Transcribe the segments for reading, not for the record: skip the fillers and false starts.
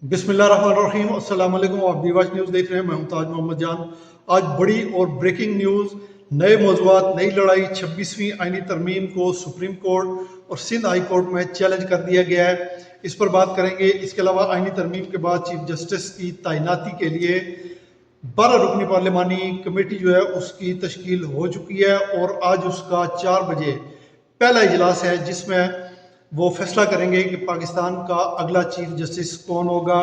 بسم اللہ الرحمن الرحیم۔ السلام علیکم، آپ بیواچ نیوز دیکھ رہے ہیں۔ میں ہوں تاج محمد جان۔ آج بڑی اور بریکنگ نیوز، نئے موضوعات، نئی لڑائی۔ 26ویں آئینی ترمیم کو سپریم کورٹ اور سندھ ہائی کورٹ میں چیلنج کر دیا گیا ہے، اس پر بات کریں گے۔ اس کے علاوہ آئینی ترمیم کے بعد چیف جسٹس کی تعیناتی کے لیے 12 رکنی پارلیمانی کمیٹی جو ہے اس کی تشکیل ہو چکی ہے، اور آج اس کا 4 بجے پہلا اجلاس ہے جس میں وہ فیصلہ کریں گے کہ پاکستان کا اگلا چیف جسٹس کون ہوگا۔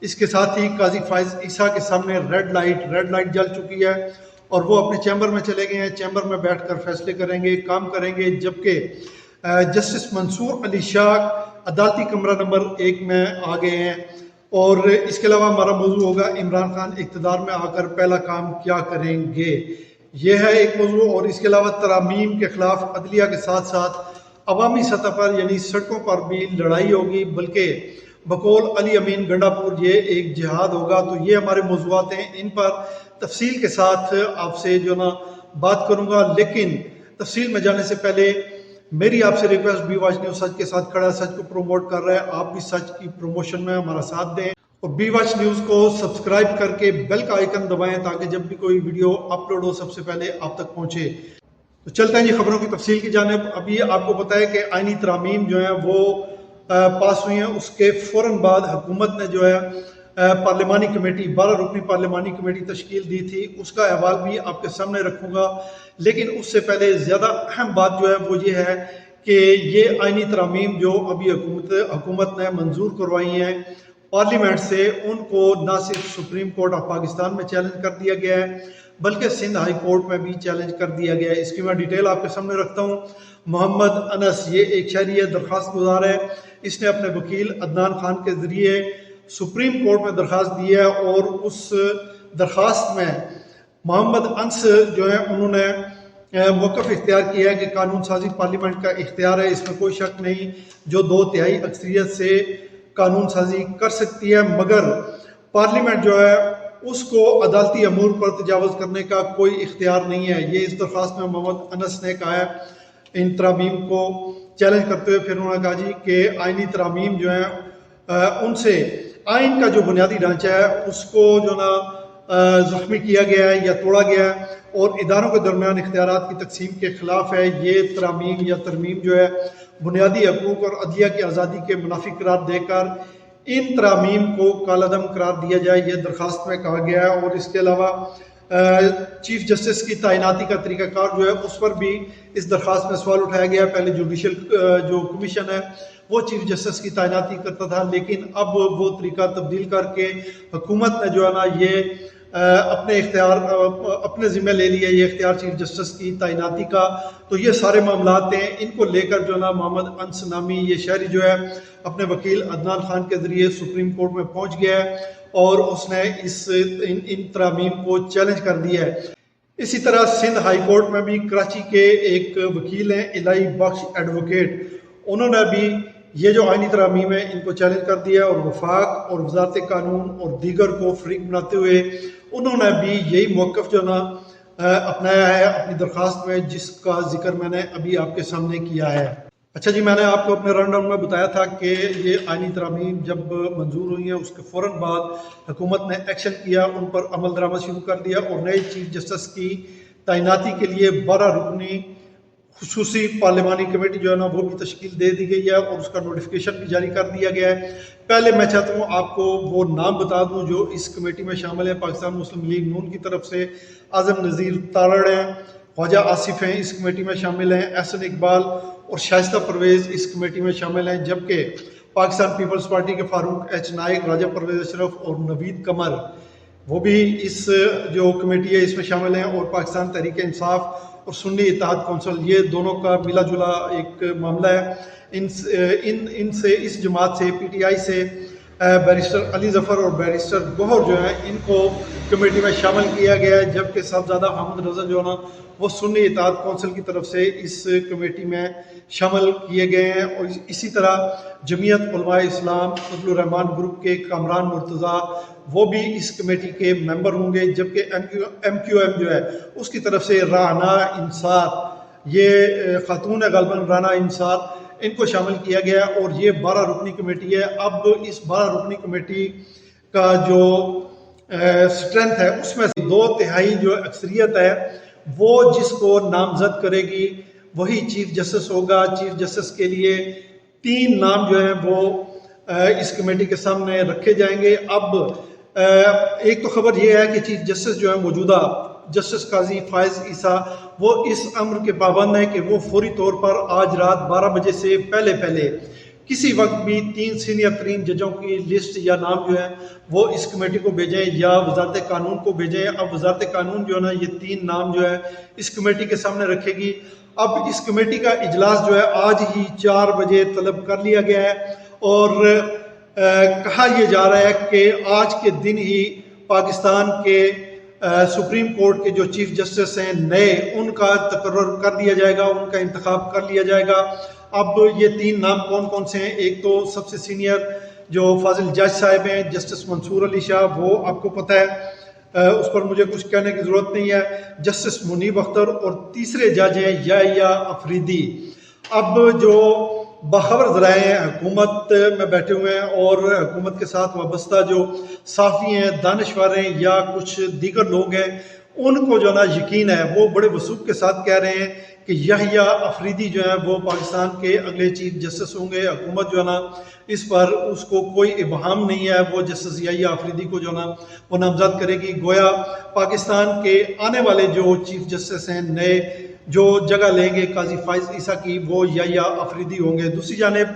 اس کے ساتھ ہی قاضی فائز عیسیٰ کے سامنے ریڈ لائٹ جل چکی ہے، اور وہ اپنے چیمبر میں چلے گئے ہیں۔ چیمبر میں بیٹھ کر فیصلے کریں گے، کام کریں گے، جبکہ جسٹس منصور علی شاہ عدالتی کمرہ نمبر 1 میں آ گئے ہیں۔ اور اس کے علاوہ ہمارا موضوع ہوگا عمران خان اقتدار میں آ کر پہلا کام کیا کریں گے، یہ ہے ایک موضوع۔ اور اس کے علاوہ ترامیم کے خلاف عدلیہ کے ساتھ ساتھ عوامی سطح پر یعنی سڑکوں پر بھی لڑائی ہوگی، بلکہ بقول علی امین گنڈا پور یہ ایک جہاد ہوگا۔ تو یہ ہمارے موضوعات ہیں، ان پر تفصیل کے ساتھ آپ سے جو نا بات کروں گا، لیکن تفصیل میں جانے سے پہلے میری آپ سے ریکویسٹ، بی واچ نیوز سچ کے ساتھ کھڑا ہے، سچ کو پروموٹ کر رہا ہے، آپ بھی سچ کی پروموشن میں ہمارا ساتھ دیں، اور بی واچ نیوز کو سبسکرائب کر کے بیل کا آئیکن دبائیں تاکہ جب بھی کوئی ویڈیو اپلوڈ ہو سب سے پہلے آپ تک پہنچے۔ تو چلتے ہیں جی خبروں کی تفصیل کی جانب۔ ابھی آپ کو پتہ ہے کہ آئینی ترامیم جو ہیں وہ پاس ہوئی ہیں، اس کے فوراً بعد حکومت نے جو ہے پارلیمانی کمیٹی 12 رکنی پارلیمانی کمیٹی تشکیل دی تھی، اس کا احوال بھی آپ کے سامنے رکھوں گا۔ لیکن اس سے پہلے زیادہ اہم بات جو ہے وہ یہ ہے کہ یہ آئینی ترامیم جو ابھی حکومت نے منظور کروائی ہیں پارلیمنٹ سے، ان کو نہ صرف سپریم کورٹ آف پاکستان میں چیلنج کر دیا گیا ہے بلکہ سندھ ہائی کورٹ میں بھی چیلنج کر دیا گیا ہے۔ اس کی میں ڈیٹیل آپ کے سامنے رکھتا ہوں۔ محمد انس یہ ایک شہری ہے، درخواست گزار ہے، اس نے اپنے وکیل عدنان خان کے ذریعے سپریم کورٹ میں درخواست دی ہے، اور اس درخواست میں محمد انس جو ہے انہوں نے موقف اختیار کیا ہے کہ قانون سازی پارلیمنٹ کا اختیار ہے، اس میں کوئی شک نہیں، جو 2/3 اکثریت سے قانون سازی کر سکتی ہے، مگر پارلیمنٹ جو ہے اس کو عدالتی امور پر تجاوز کرنے کا کوئی اختیار نہیں ہے۔ یہ اس درخواست میں محمد انس نے کہا ہے، ان ترامیم کو چیلنج کرتے ہوئے۔ پھر انہوں نے کہا جی کہ آئینی ترامیم جو ہیں ان سے آئین کا جو بنیادی ڈھانچہ ہے اس کو جو نا زخمی کیا گیا ہے یا توڑا گیا ہے، اور اداروں کے درمیان اختیارات کی تقسیم کے خلاف ہے۔ یہ ترامیم یا ترمیم جو ہے بنیادی حقوق اور عدلیہ کی آزادی کے منافی قرار دے کر ان ترامیم کو کالعدم قرار دیا جائے، یہ درخواست میں کہا گیا ہے۔ اور اس کے علاوہ چیف جسٹس کی تعیناتی کا طریقہ کار جو ہے اس پر بھی اس درخواست میں سوال اٹھایا گیا ہے۔ پہلے جوڈیشل جو کمیشن ہے وہ چیف جسٹس کی تعیناتی کرتا تھا، لیکن اب وہ طریقہ تبدیل کر کے حکومت نے جو ہے نا یہ اپنے اختیار اپنے ذمہ لے لیا، یہ اختیار چیف جسٹس کی تعیناتی کا۔ تو یہ سارے معاملات ہیں، ان کو لے کر جو ہے نا محمد انس نامی یہ شہری جو ہے اپنے وکیل عدنان خان کے ذریعے سپریم کورٹ میں پہنچ گیا ہے، اور اس نے ان ترامیم کو چیلنج کر دیا ہے۔ اسی طرح سندھ ہائی کورٹ میں بھی کراچی کے ایک وکیل ہیں الہی بخش ایڈوکیٹ، انہوں نے بھی یہ جو آئینی ترامیم ہے ان کو چیلنج کر دیا ہے، اور وفاق اور وزارت قانون اور دیگر کو فریق بناتے ہوئے انہوں نے بھی یہی موقف جو نا اپنایا ہے اپنی درخواست میں، جس کا ذکر میں نے ابھی آپ کے سامنے کیا ہے۔ اچھا جی، میں نے آپ کو اپنے رن ڈاؤن میں بتایا تھا کہ یہ آئینی ترامیم جب منظور ہوئی ہیں اس کے فوراً بعد حکومت نے ایکشن کیا، ان پر عمل درآمد شروع کر دیا، اور نئے چیف جسٹس کی تعیناتی کے لیے 12 رکنی خصوصی پارلیمانی کمیٹی جو ہے نا وہ بھی تشکیل دے دی گئی ہے، اور اس کا نوٹیفیکیشن بھی جاری کر دیا گیا ہے۔ پہلے میں چاہتا ہوں آپ کو وہ نام بتا دوں جو اس کمیٹی میں شامل ہیں۔ پاکستان مسلم لیگ نون کی طرف سے اعظم نذیر تارڑ ہیں، خواجہ آصف ہیں اس کمیٹی میں شامل ہیں، احسن اقبال اور شائستہ پرویز اس کمیٹی میں شامل ہیں، جبکہ پاکستان پیپلز پارٹی کے فاروق ایچ نائک، راجہ پرویز اشرف اور نوید قمر وہ بھی اس جو کمیٹی ہے اس میں شامل ہیں، اور پاکستان تحریک انصاف اور سنی اتحاد کونسل یہ دونوں کا ملا جلا ایک معاملہ ہے۔ ان سے اس جماعت سے پی ٹی آئی سے بیرسٹر علی ظفر اور بیرسٹر گوہر جو ہیں ان کو کمیٹی میں شامل کیا گیا ہے، جبکہ صاحبزادہ حامد رضا جو ہے نا وہ سنی اتحاد کونسل کی طرف سے اس کمیٹی میں شامل کیے گئے ہیں۔ اور اسی طرح جمعیت علماء اسلام فضل الرحمان گروپ کے کامران مرتضیٰ وہ بھی اس کمیٹی کے ممبر ہوں گے، جبکہ ایم کیو ایم جو ہے اس کی طرف سے رانا انصار، یہ خاتون ہے غالباً رانا انصار، ان کو شامل کیا گیا اور یہ 12 رکنی کمیٹی ہے۔ اب اس 12 رکنی کمیٹی کا جو سٹرینتھ ہے اس میں سے 2/3 جو اکثریت ہے وہ جس کو نامزد کرے گی وہی چیف جسٹس ہوگا۔ چیف جسٹس کے لیے 3 نام جو ہیں وہ اس کمیٹی کے سامنے رکھے جائیں گے۔ اب ایک تو خبر یہ ہے کہ چیف جسٹس جو ہے موجودہ جسٹس قاضی فائز عیسیٰ وہ اس امر کے پابند ہیں کہ وہ فوری طور پر آج رات 12 بجے سے پہلے کسی وقت بھی 3 سینئر ترین ججوں کی لسٹ یا نام جو ہے وہ اس کمیٹی کو بھیجیں یا وزارت قانون کو بھیجیں۔ اب وزارت قانون جو ہے نا یہ 3 نام جو ہے اس کمیٹی کے سامنے رکھے گی۔ اب اس کمیٹی کا اجلاس جو ہے آج ہی 4 بجے طلب کر لیا گیا ہے اور کہا یہ جا رہا ہے کہ آج کے دن ہی پاکستان کے سپریم کورٹ کے جو چیف جسٹس ہیں نئے ان کا تقرر کر دیا جائے گا، ان کا انتخاب کر لیا جائے گا۔ اب یہ 3 نام کون کون سے ہیں؟ ایک تو سب سے سینئر جو فاضل جج صاحب ہیں جسٹس منصور علی شاہ، وہ آپ کو پتہ ہے، اس پر مجھے کچھ کہنے کی ضرورت نہیں ہے۔ جسٹس منیب اختر اور تیسرے جج ہیں یحییٰ افریدی۔ اب جو باخبر ذرائع ہیں حکومت میں بیٹھے ہوئے ہیں اور حکومت کے ساتھ وابستہ جو صحافی ہیں، دانشور ہیں یا کچھ دیگر لوگ ہیں، ان کو جو نا یقین ہے، وہ بڑے وثوق کے ساتھ کہہ رہے ہیں کہ یحییٰ افریدی جو ہے وہ پاکستان کے اگلے چیف جسٹس ہوں گے۔ حکومت جو ہے نا اس پر اس کو کوئی ابہام نہیں ہے، وہ جسٹس یحییٰ افریدی کو جو نا وہ نامزد کرے گی۔ گویا پاکستان کے آنے والے جو چیف جسٹس ہیں نئے جو جگہ لیں گے قاضی فائز عیسیٰ کی، وہ یحییٰ افریدی ہوں گے۔ دوسری جانب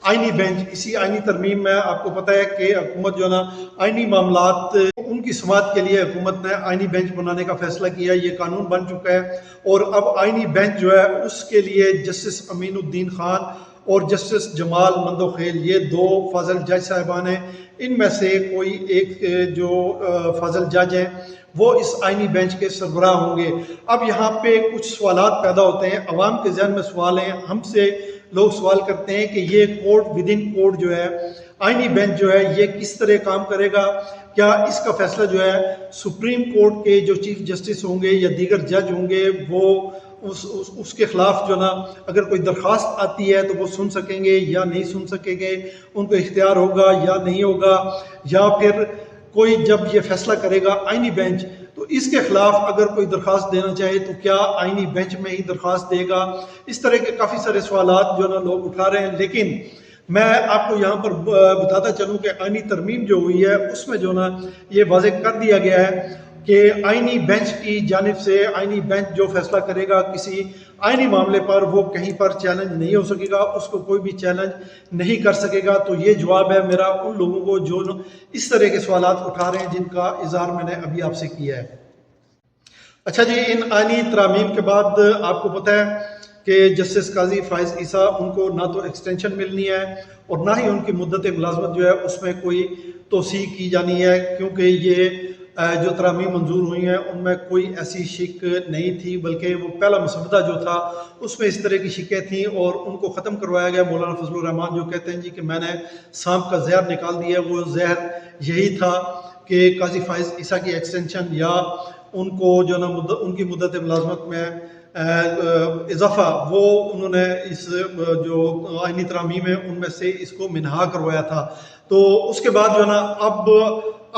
آئینی بینچ، اسی آئینی ترمیم میں آپ کو پتہ ہے کہ حکومت جو ہے نا آئینی معاملات ان کی سماعت کے لیے حکومت نے آئینی بینچ بنانے کا فیصلہ کیا، یہ قانون بن چکا ہے اور اب آئینی بینچ جو ہے اس کے لیے جسٹس امین الدین خان اور جسٹس جمال مندوخیل یہ 2 فاضل جج صاحبان ہیں۔ ان میں سے کوئی ایک جو فاضل جج ہیں وہ اس آئینی بینچ کے سربراہ ہوں گے۔ اب یہاں پہ کچھ سوالات پیدا ہوتے ہیں، عوام کے ذہن میں سوال ہیں، ہم سے لوگ سوال کرتے ہیں کہ یہ کورٹ ود ان کورٹ جو ہے آئینی بینچ جو ہے یہ کس طرح کام کرے گا؟ کیا اس کا فیصلہ جو ہے سپریم کورٹ کے جو چیف جسٹس ہوں گے یا دیگر جج ہوں گے وہ اس کے خلاف جو نا اگر کوئی درخواست آتی ہے تو وہ سن سکیں گے یا نہیں سن سکیں گے، ان کو اختیار ہوگا یا نہیں ہوگا، یا پھر کوئی جب یہ فیصلہ کرے گا آئینی بینچ تو اس کے خلاف اگر کوئی درخواست دینا چاہے تو کیا آئینی بینچ میں ہی درخواست دے گا؟ اس طرح کے کافی سارے سوالات جو نا لوگ اٹھا رہے ہیں، لیکن میں آپ کو یہاں پر بتاتا چلوں کہ آئینی ترمیم جو ہوئی ہے اس میں جو نا یہ واضح کر دیا گیا ہے کہ آئینی بینچ کی جانب سے آئینی بینچ جو فیصلہ کرے گا کسی آئینی معاملے پر وہ کہیں پر چیلنج نہیں ہو سکے گا، اس کو کوئی بھی چیلنج نہیں کر سکے گا۔ تو یہ جواب ہے میرا ان لوگوں کو جو اس طرح کے سوالات اٹھا رہے ہیں جن کا اظہار میں نے ابھی آپ سے کیا ہے۔ اچھا جی، ان آئینی ترامیم کے بعد آپ کو پتہ ہے کہ جسٹس قاضی فائز عیسیٰ ان کو نہ تو ایکسٹینشن ملنی ہے اور نہ ہی ان کی مدت ملازمت جو ہے اس میں کوئی توسیع کی جانی ہے، کیونکہ یہ جو ترامیم منظور ہوئی ہیں ان میں کوئی ایسی شک نہیں تھی، بلکہ وہ پہلا مسودہ جو تھا اس میں اس طرح کی شکیں تھیں اور ان کو ختم کروایا گیا۔ مولانا فضل الرحمان جو کہتے ہیں جی کہ میں نے سانپ کا زہر نکال دیا، وہ زہر یہی تھا کہ قاضی فائز عیسیٰ کی ایکسٹینشن یا ان کو جو نا ان کی مدت ملازمت میں اضافہ وہ انہوں نے اس جو آئینی ترامیم ہے ان میں سے اس کو منہا کروایا تھا۔ تو اس کے بعد جو نا اب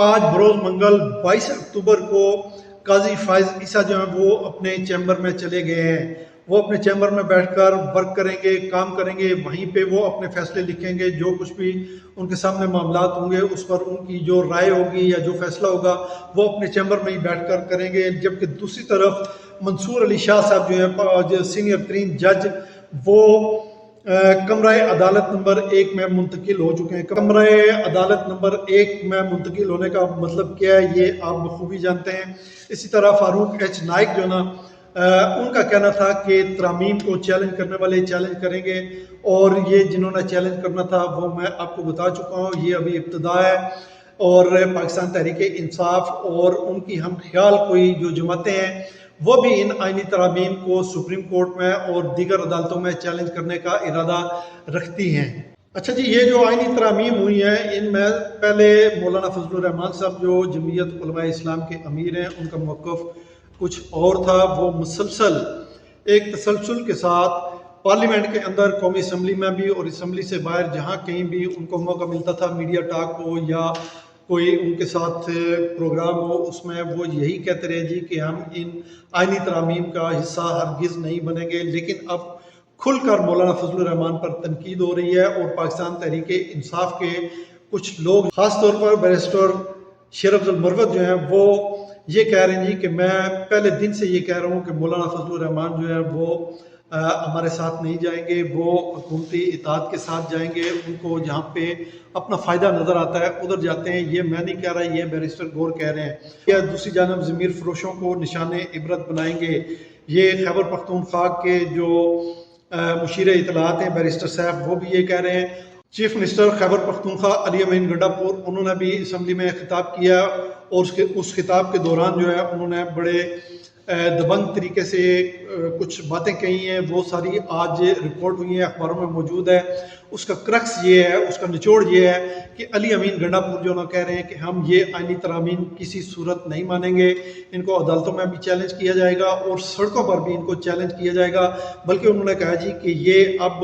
آج بروز منگل 22 اکتوبر کو قاضی فائز عیسیٰ جو ہیں وہ اپنے چیمبر میں چلے گئے ہیں، وہ اپنے چیمبر میں بیٹھ کر ورک کریں گے، کام کریں گے، وہیں پہ وہ اپنے فیصلے لکھیں گے، جو کچھ بھی ان کے سامنے معاملات ہوں گے اس پر ان کی جو رائے ہوگی یا جو فیصلہ ہوگا وہ اپنے چیمبر میں ہی بیٹھ کر کریں گے۔ جبکہ دوسری طرف منصور علی شاہ صاحب جو ہیں سینئر ترین جج وہ کمرہ عدالت نمبر 1 میں منتقل ہو چکے ہیں۔ کمرہ عدالت نمبر 1 میں منتقل ہونے کا مطلب کیا ہے یہ آپ بخوبی جانتے ہیں۔ اسی طرح فاروق ایچ نائک جو نا ان کا کہنا تھا کہ ترامیم کو چیلنج کرنے والے چیلنج کریں گے، اور یہ جنہوں نے چیلنج کرنا تھا وہ میں آپ کو بتا چکا ہوں، یہ ابھی ابتدا ہے۔ اور پاکستان تحریک انصاف اور ان کی ہم خیال کوئی جو جماعتیں ہیں وہ بھی ان آئینی ترامیم کو سپریم کورٹ میں اور دیگر عدالتوں میں چیلنج کرنے کا ارادہ رکھتی ہیں۔ اچھا جی، یہ جو آئینی ترامیم ہوئی ہیں ان میں پہلے مولانا فضل الرحمان صاحب جو جمعیت علماء اسلام کے امیر ہیں ان کا موقف کچھ اور تھا، وہ مسلسل ایک تسلسل کے ساتھ پارلیمنٹ کے اندر قومی اسمبلی میں بھی اور اسمبلی سے باہر جہاں کہیں بھی ان کو موقع ملتا تھا میڈیا ٹاک ہو یا کوئی ان کے ساتھ پروگرام ہو، اس میں وہ یہی کہتے رہے جی کہ ہم ان آئینی ترامیم کا حصہ ہرگز نہیں بنیں گے. لیکن اب کھل کر مولانا فضل الرحمان پر تنقید ہو رہی ہے اور پاکستان تحریک انصاف کے کچھ لوگ خاص طور پر بیرسٹر شیر افضل مروت جو ہیں وہ یہ کہہ رہے ہیں جی کہ میں پہلے دن سے یہ کہہ رہا ہوں کہ مولانا فضل الرحمان جو ہے وہ ہمارے ساتھ نہیں جائیں گے، وہ حکومتی اطاعت کے ساتھ جائیں گے. ان کو جہاں پہ اپنا فائدہ نظر آتا ہے ادھر جاتے ہیں. یہ میں نہیں کہہ رہا، یہ بیرسٹر گور کہہ رہے ہیں. یا دوسری جانب ضمیر فروشوں کو نشان عبرت بنائیں گے. یہ خیبر پختونخوا کے جو مشیر اطلاعات ہیں بیرسٹر صاحب وہ بھی یہ کہہ رہے ہیں. چیف منسٹر خیبر پختونخوا علی امین گنڈا پور انہوں نے بھی اسمبلی میں خطاب کیا اور اس خطاب کے دوران جو ہے انہوں نے بڑے دبنگ طریقے سے کچھ باتیں کہی ہیں. وہ ساری آج رپورٹ ہوئی ہیں، اخباروں میں موجود ہے. اس کا کرکس یہ ہے، اس کا نچوڑ یہ ہے کہ علی امین گنڈا پور جو کہہ رہے ہیں کہ ہم یہ آئینی ترامیم کسی صورت نہیں مانیں گے. ان کو عدالتوں میں بھی چیلنج کیا جائے گا اور سڑکوں پر بھی ان کو چیلنج کیا جائے گا. بلکہ انہوں نے کہا جی کہ یہ اب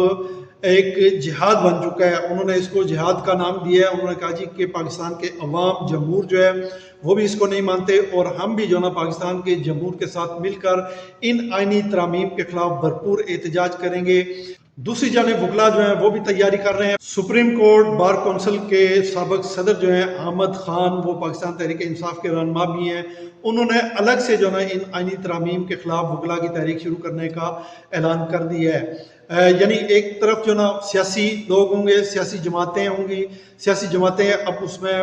ایک جہاد بن چکا ہے. انہوں نے اس کو جہاد کا نام دیا ہے. انہوں نے کہا جی کہ پاکستان کے عوام جمہور جو ہے وہ بھی اس کو نہیں مانتے اور ہم بھی جو نا پاکستان کے جمہور کے ساتھ مل کر ان آئینی ترامیم کے خلاف بھرپور احتجاج کریں گے. دوسری جانب وکلا جو ہیں وہ بھی تیاری کر رہے ہیں. سپریم کورٹ بار کونسل کے سابق صدر جو ہیں احمد خان، وہ پاکستان تحریک انصاف کے رہنما بھی ہیں، انہوں نے الگ سے جو نا ان آئینی ترامیم کے خلاف وکلا کی تحریک شروع کرنے کا اعلان کر دیا ہے. یعنی ایک طرف جو نا سیاسی لوگ ہوں گے، سیاسی جماعتیں ہوں گی. سیاسی جماعتیں اب اس میں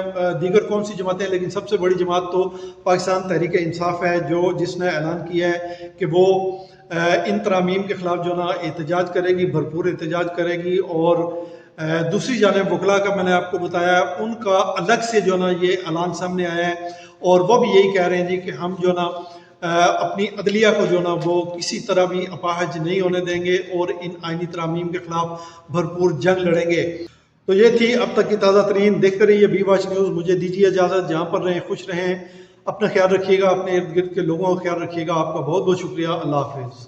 دیگر کون سی جماعتیں، لیکن سب سے بڑی جماعت تو پاکستان تحریک انصاف ہے جس نے اعلان کیا ہے کہ وہ ان ترامیم کے خلاف جو نا احتجاج کرے گی، بھرپور احتجاج کرے گی. اور دوسری جانب وکلا کا میں نے آپ کو بتایا ان کا الگ سے جو نا یہ اعلان سامنے آیا ہے اور وہ بھی یہی کہہ رہے ہیں جی کہ ہم جو نا اپنی عدلیہ کو جو نا وہ کسی طرح بھی اپاہج نہیں ہونے دیں گے اور ان آئینی ترامیم کے خلاف بھرپور جنگ لڑیں گے. تو یہ تھی اب تک کی تازہ ترین. دیکھتے رہیے بی واچ نیوز. مجھے دیجیے اجازت. جہاں پر رہیں خوش رہیں، اپنا خیال رکھیے گا، اپنے ارد گرد کے لوگوں کا خیال رکھیے گا. آپ کا بہت بہت شکریہ. اللہ حافظ.